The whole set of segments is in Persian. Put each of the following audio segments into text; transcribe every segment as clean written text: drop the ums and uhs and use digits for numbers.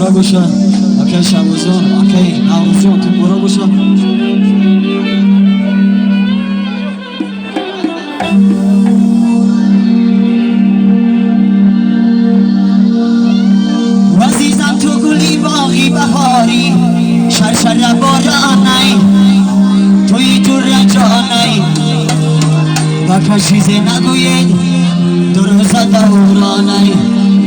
برا باشه اوکی شبازان اوکی نوروزیان تو برا باشه عزیزم تو گلی باقی بهاری شرشر بارانی توی جور رجانی بکر چیزی نگوید درست دورانی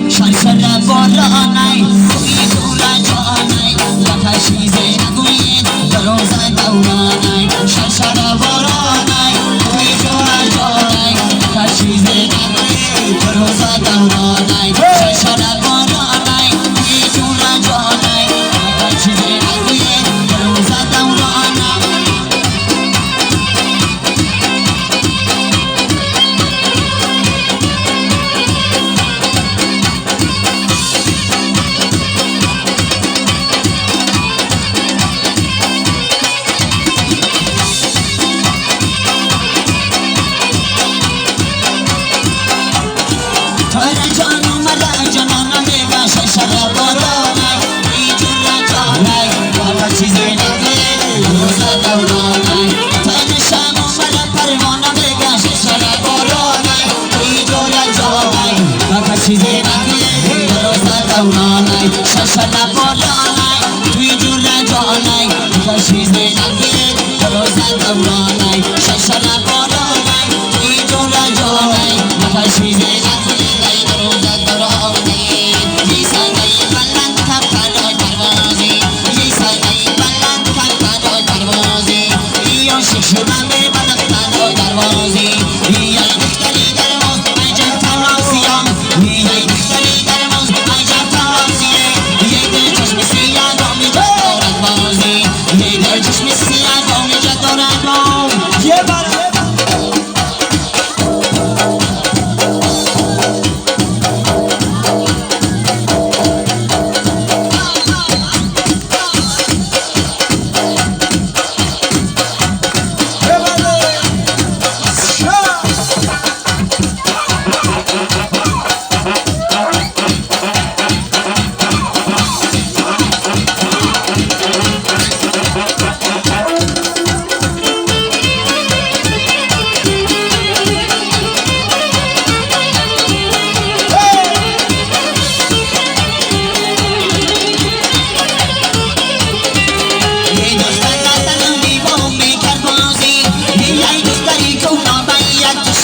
شرشر بارانی توی جور رجانی بکر چیزی نگوید درست دورانی شرشر بارانی توی جور رجانی بکر چیزی نگوید درست دورانی شرشر بارانی توی جور رجانی بکر چیزی نگوید درست دورانی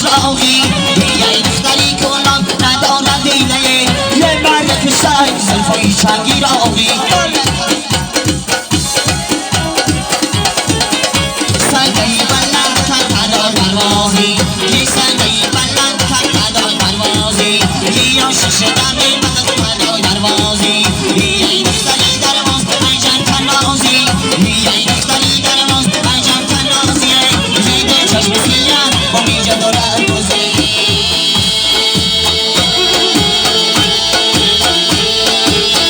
Sorry.